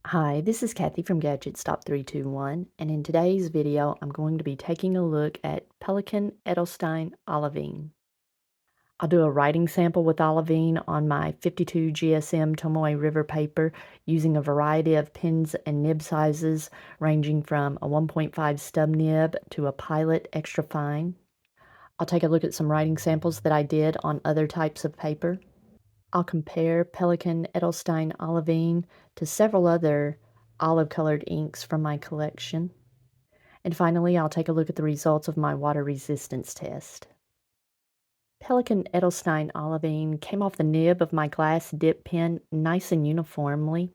Hi, this is Kathy from Gadgets Top 321, and in today's video, I'm going to be taking a look at Pelikan Edelstein Olivine. I'll do a writing sample with Olivine on my 52 GSM Tomoe River paper using a variety of pens and nib sizes ranging from a 1.5 stub nib to a Pilot extra fine. I'll take a look at some writing samples that I did on other types of paper. I'll compare Pelikan Edelstein Olivine to several other olive-colored inks from my collection. And finally, I'll take a look at the results of my water resistance test. Pelikan Edelstein Olivine came off the nib of my glass dip pen nice and uniformly.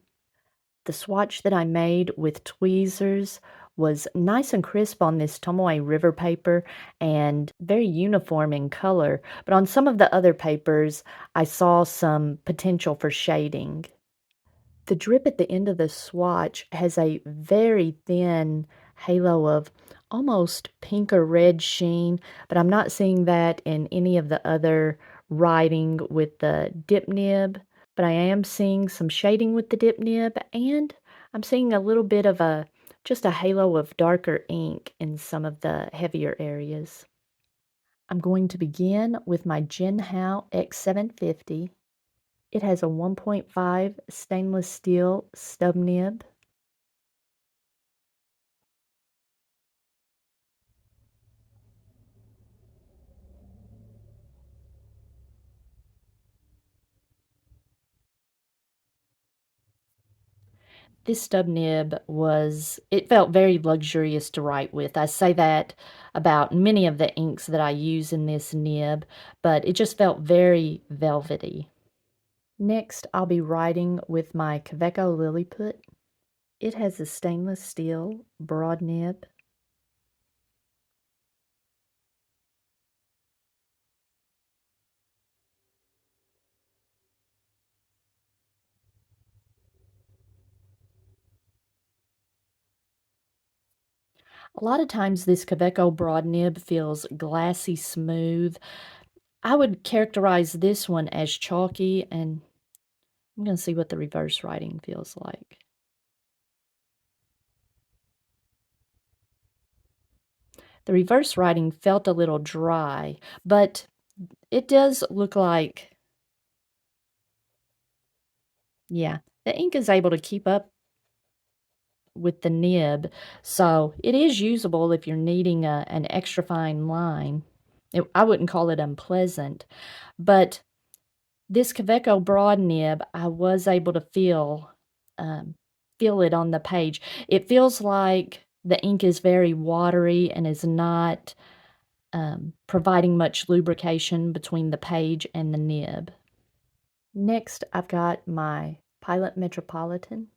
The swatch that I made with tweezers was nice and crisp on this Tomoe River paper and very uniform in color, but on some of the other papers, I saw some potential for shading. The drip at the end of the swatch has a very thin halo of almost pink or red sheen, but I'm not seeing that in any of the other writing with the dip nib. But I am seeing some shading with the dip nib, and I'm seeing a little bit of just a halo of darker ink in some of the heavier areas. I'm going to begin with my Jinhao X750. It has a 1.5 stainless steel stub nib. This stub nib it felt very luxurious to write with. I say that about many of the inks that I use in this nib, but it just felt very velvety. Next, I'll be writing with my Caveco Lily. It has a stainless steel broad nib. A lot of times this Caveco broad nib feels glassy smooth. I would characterize this one as chalky, and I'm going to see what the reverse writing feels like. The reverse writing felt a little dry, but it does look like, yeah, the ink is able to keep up with the nib, so it is usable if you're needing an extra fine line. I wouldn't call it unpleasant, but this Caveco broad nib, I was able to um, feel it on the page. It feels like the ink is very watery and is not providing much lubrication between the page and the nib. Next, I've got my Pilot Metropolitan.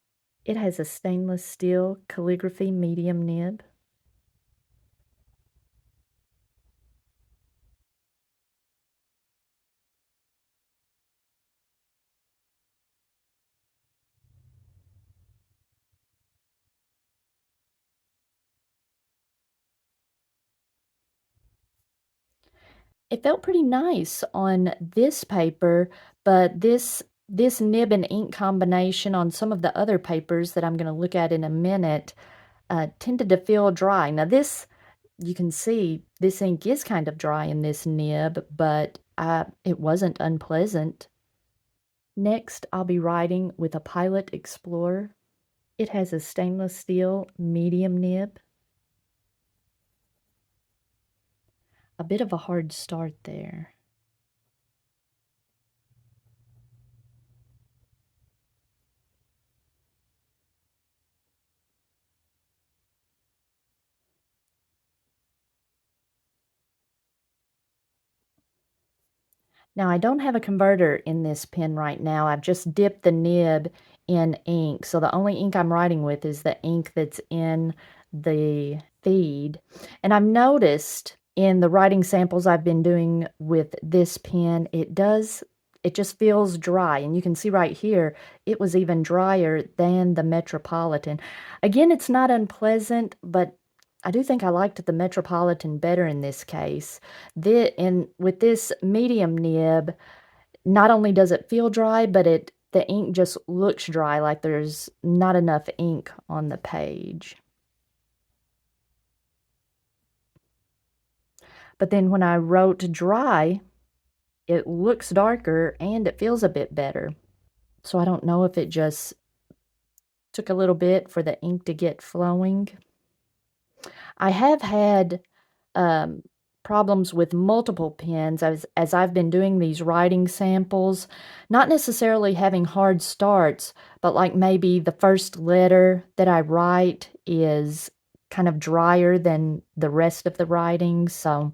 It has a stainless steel calligraphy medium nib. It felt pretty nice on this paper, but this nib and ink combination on some of the other papers that I'm going to look at in a minute tended to feel dry. Now this, you can see this ink is kind of dry in this nib, but it wasn't unpleasant. Next, I'll be writing with a Pilot Explorer. It has a stainless steel medium nib. A bit of a hard start there. Now, I don't have a converter in this pen right now. I've just dipped the nib in ink. So the only ink I'm writing with is the ink that's in the feed. And I've noticed in the writing samples I've been doing with this pen, it just feels dry. And you can see right here, it was even drier than the Metropolitan. Again, it's not unpleasant, but I do think I liked the Metropolitan better in this case. With this medium nib, not only does it feel dry, but the ink just looks dry, like there's not enough ink on the page. But then when I wrote dry, it looks darker and it feels a bit better. So I don't know if it just took a little bit for the ink to get flowing. I have had um, problems with multiple pens as I've been doing these writing samples, not necessarily having hard starts, but like maybe the first letter that I write is kind of drier than the rest of the writing. So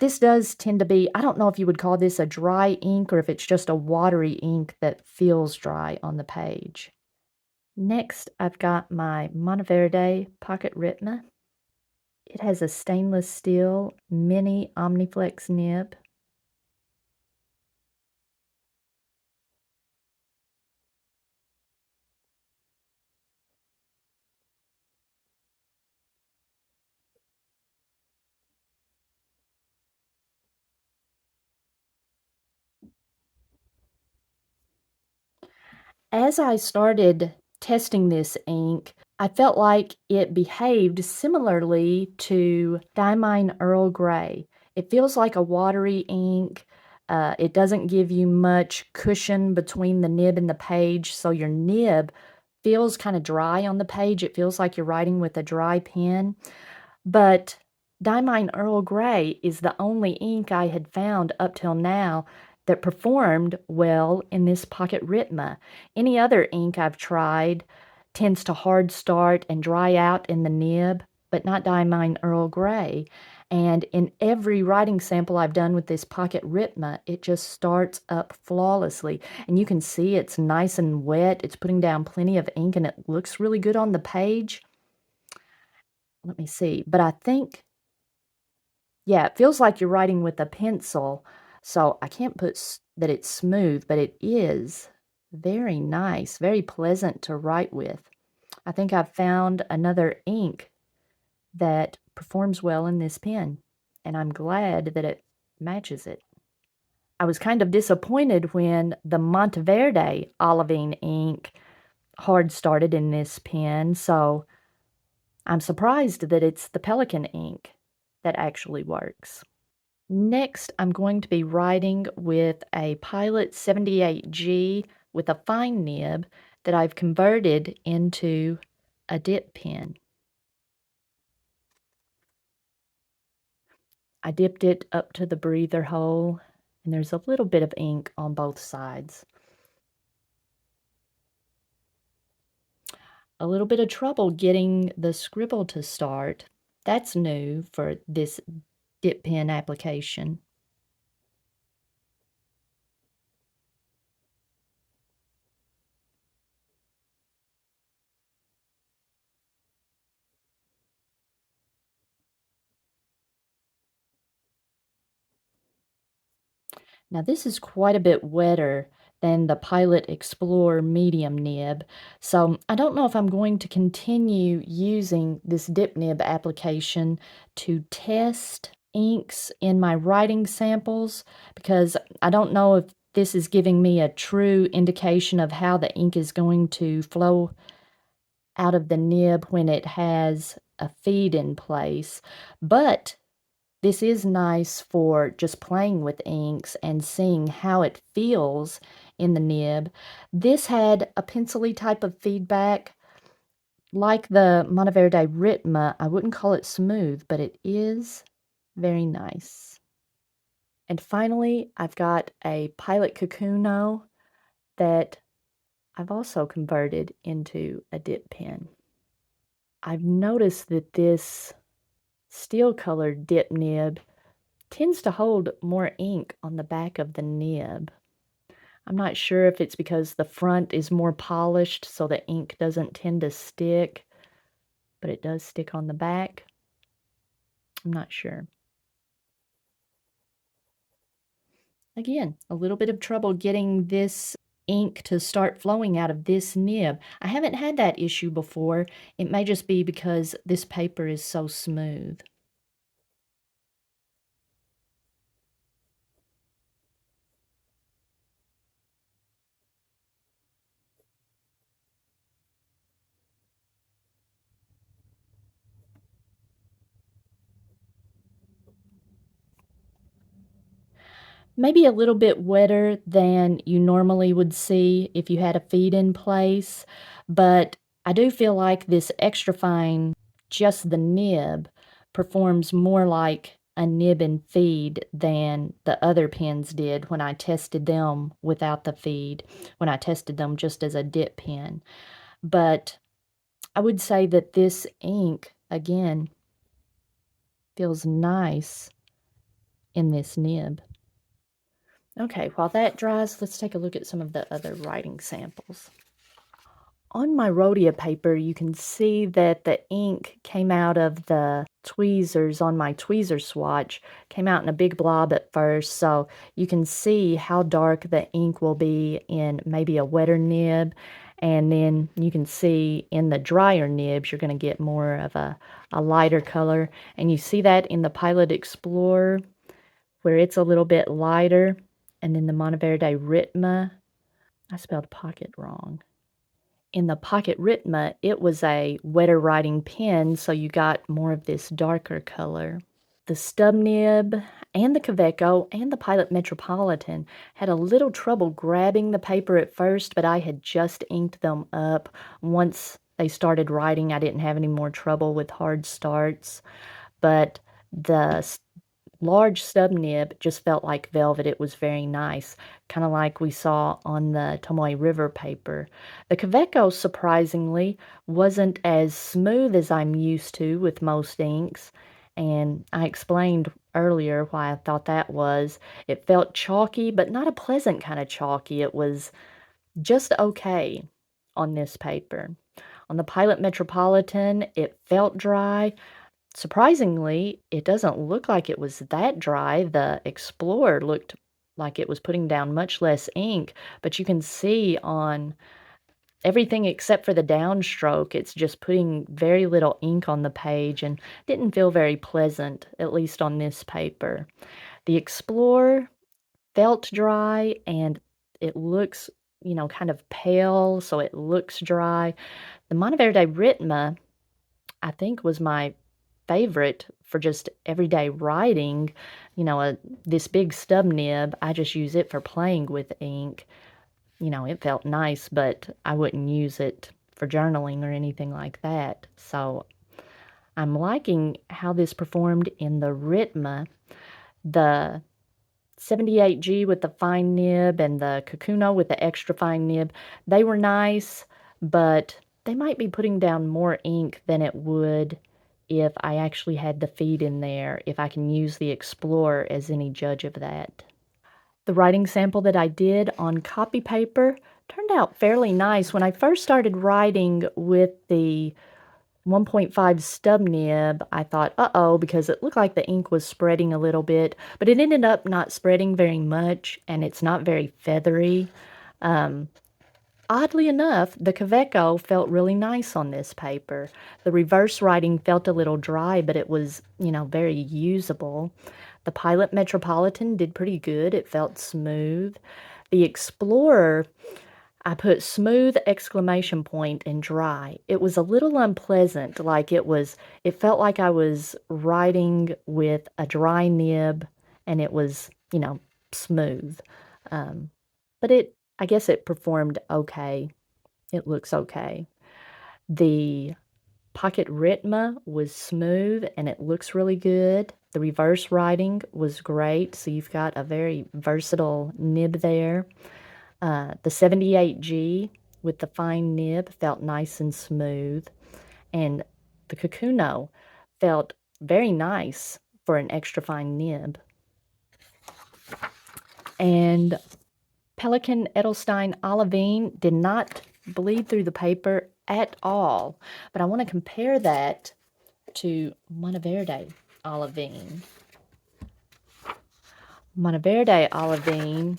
this does tend to be, I don't know if you would call this a dry ink or if it's just a watery ink that feels dry on the page. Next, I've got my Monteverde Pocket Rhythma. It has a stainless steel mini Omniflex nib. As I started testing this ink, I felt like it behaved similarly to Diamine Earl Grey. It feels like a watery ink. It doesn't give you much cushion between the nib and the page, so your nib feels kind of dry on the page. It feels like you're writing with a dry pen. But Diamine Earl Grey is the only ink I had found up till now that performed well in this Pocket Rhythma. Any other ink I've tried tends to hard start and dry out in the nib, but not Diamine Earl Grey. And in every writing sample I've done with this Pocket Rhythma, it just starts up flawlessly. And you can see it's nice and wet. It's putting down plenty of ink and it looks really good on the page. Let me see. But I think, yeah, it feels like you're writing with a pencil. So I can't put that it's smooth, but it is very nice, very pleasant to write with. I think I've found another ink that performs well in this pen, and I'm glad that it matches it. I was kind of disappointed when the Monteverde Olivine ink hard started in this pen, so I'm surprised that it's the Pelikan ink that actually works. Next, I'm going to be writing with a Pilot 78G with a fine nib that I've converted into a dip pen. I dipped it up to the breather hole, and there's a little bit of ink on both sides. A little bit of trouble getting the scribble to start. That's new for this dip pen application. Now this is quite a bit wetter than the Pilot Explorer medium nib, so I don't know if I'm going to continue using this dip nib application to test inks in my writing samples because I don't know if this is giving me a true indication of how the ink is going to flow out of the nib when it has a feed in place, but this is nice for just playing with inks and seeing how it feels in the nib. This had a pencil-y type of feedback. Like the Monteverde Rhythma, I wouldn't call it smooth, but it is very nice. And finally, I've got a Pilot Cocoono that I've also converted into a dip pen. I've noticed that this steel-colored dip nib tends to hold more ink on the back of the nib. I'm not sure if it's because the front is more polished so the ink doesn't tend to stick, but it does stick on the back. I'm not sure. Again, a little bit of trouble getting this ink to start flowing out of this nib. I haven't had that issue before. It may just be because this paper is so smooth. Maybe a little bit wetter than you normally would see if you had a feed in place, but I do feel like this extra fine, just the nib, performs more like a nib and feed than the other pens did when I tested them without the feed, when I tested them just as a dip pen. But I would say that this ink, again, feels nice in this nib. Okay, while that dries, let's take a look at some of the other writing samples. On my Rhodia paper, you can see that the ink came out of the tweezers on my tweezer swatch, came out in a big blob at first, so you can see how dark the ink will be in maybe a wetter nib, and then you can see in the drier nibs, you're going to get more of a lighter color, and you see that in the Pilot Explorer, where it's a little bit lighter, and then the Monteverde Rhythma, I spelled pocket wrong. In the Pocket Rhythma, it was a wetter writing pen, so you got more of this darker color. The stub nib and the Caveco and the Pilot Metropolitan had a little trouble grabbing the paper at first, but I had just inked them up. Once they started writing, I didn't have any more trouble with hard starts. But the large stub nib just felt like velvet. It was very nice, kind of like we saw on the Tomoe River paper. The Caveco, surprisingly, wasn't as smooth as I'm used to with most inks, and I explained earlier why I thought that was. It felt chalky, but not a pleasant kind of chalky. It was just okay on this paper. On the Pilot Metropolitan, it felt dry. Surprisingly, it doesn't look like it was that dry. The Explorer looked like it was putting down much less ink, but you can see on everything except for the downstroke, it's just putting very little ink on the page and didn't feel very pleasant, at least on this paper. The Explorer felt dry and it looks, kind of pale, so it looks dry. The Monteverde Rhythma, I think, was my favorite for just everyday writing. This big stub nib, I just use it for playing with ink. It felt nice, but I wouldn't use it for journaling or anything like that. So I'm liking how this performed in the Rhythma. The 78G with the fine nib and the Cocoono with the extra fine nib, they were nice, but they might be putting down more ink than it would if I actually had the feed in there, if I can use the Explorer as any judge of that. The writing sample that I did on copy paper turned out fairly nice. When I first started writing with the 1.5 stub nib, I thought, uh-oh, because it looked like the ink was spreading a little bit, but it ended up not spreading very much, and it's not very feathery. Oddly enough, the Caveco felt really nice on this paper. The reverse writing felt a little dry, but it was, very usable. The Pilot Metropolitan did pretty good. It felt smooth. The Explorer, I put smooth exclamation point and dry. It was a little unpleasant, it felt like I was writing with a dry nib and it was, smooth. But I guess it performed okay. It looks okay. The Pocket Rhythma was smooth and it looks really good. The reverse writing was great, so you've got a very versatile nib there. The 78G with the fine nib felt nice and smooth, and the Cocoono felt very nice for an extra fine nib. And Pelikan Edelstein Olivine did not bleed through the paper at all, but I want to compare that to Monteverde Olivine. Monteverde Olivine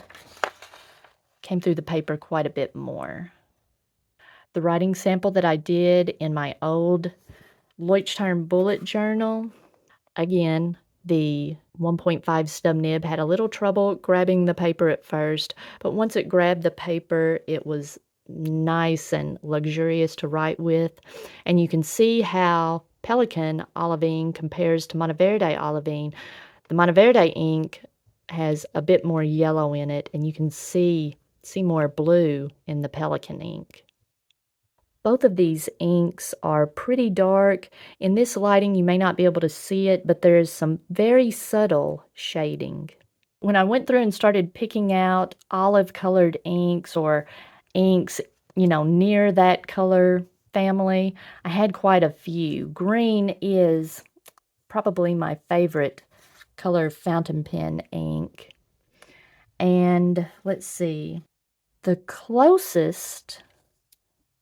came through the paper quite a bit more. The writing sample that I did in my old Leuchtturm bullet journal, again, the 1.5 stub nib had a little trouble grabbing the paper at first, but once it grabbed the paper, it was nice and luxurious to write with. And you can see how Pelikan Olivine compares to Monteverde Olivine. The Monteverde ink has a bit more yellow in it, and you can see more blue in the Pelikan ink. Both of these inks are pretty dark. In this lighting, you may not be able to see it, but there is some very subtle shading. When I went through and started picking out olive-colored inks or inks, near that color family, I had quite a few. Green is probably my favorite color fountain pen ink. And let's see, the closest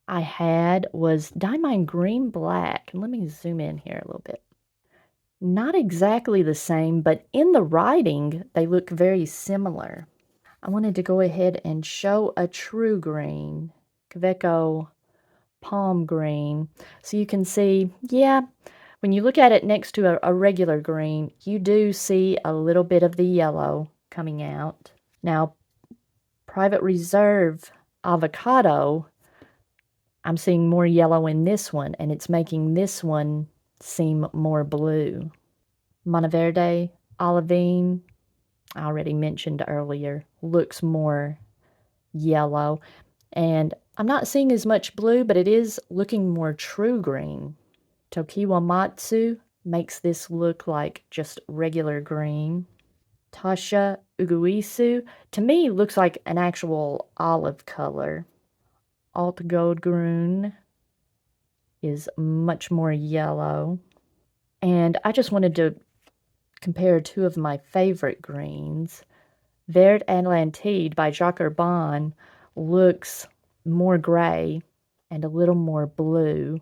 I had was Diamine Green Black. And let me zoom in here a little bit. Not exactly the same, but in the writing, they look very similar. I wanted to go ahead and show a true green, Caveco Palm Green. So you can see, yeah, when you look at it next to a regular green, you do see a little bit of the yellow coming out. Now, Private Reserve Avocado, I'm seeing more yellow in this one, and it's making this one seem more blue. Monteverde Olivine, I already mentioned earlier, looks more yellow. And I'm not seeing as much blue, but it is looking more true green. Tokiwa Matsu makes this look like just regular green. Tasha Uguisu, to me, looks like an actual olive color. Alt Goldgrün is much more yellow. And I just wanted to compare two of my favorite greens. Vert Atlantide by Jacques Urban looks more gray and a little more blue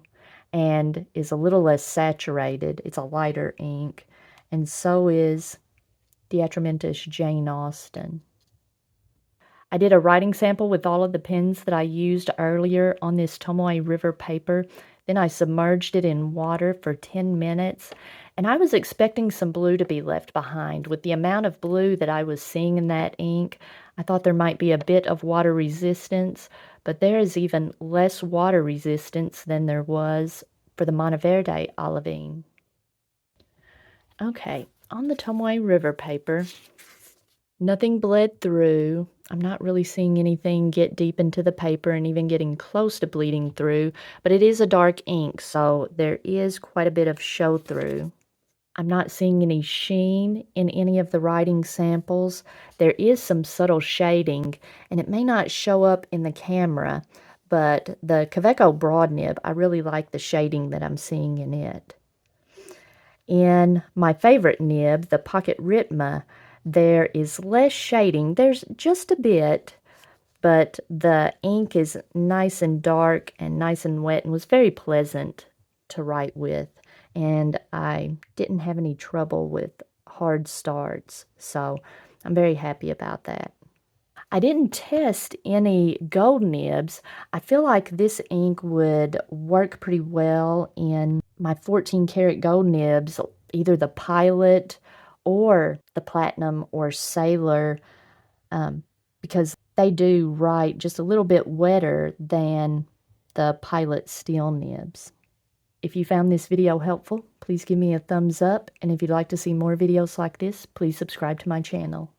and is a little less saturated. It's a lighter ink. And so is the Atramentus Jane Austen. I did a writing sample with all of the pens that I used earlier on this Tomoe River paper. Then I submerged it in water for 10 minutes. And I was expecting some blue to be left behind. With the amount of blue that I was seeing in that ink, I thought there might be a bit of water resistance, but there is even less water resistance than there was for the Monteverde Olivine. Okay, on the Tomoe River paper, nothing bled through. I'm not really seeing anything get deep into the paper and even getting close to bleeding through, but it is a dark ink, so there is quite a bit of show through. I'm not seeing any sheen in any of the writing samples. There is some subtle shading, and it may not show up in the camera, but the Caveco broad nib, I really like the shading that I'm seeing in it. In my favorite nib, the Pocket Rhythma, there is less shading. There's just a bit, but the ink is nice and dark and nice and wet and was very pleasant to write with. And I didn't have any trouble with hard starts, so I'm very happy about that. I didn't test any gold nibs. I feel like this ink would work pretty well in my 14 karat gold nibs, either the Pilot or the Platinum or Sailor, because they do write just a little bit wetter than the Pilot steel nibs. If you found this video helpful, please give me a thumbs up, and if you'd like to see more videos like this, please subscribe to my channel.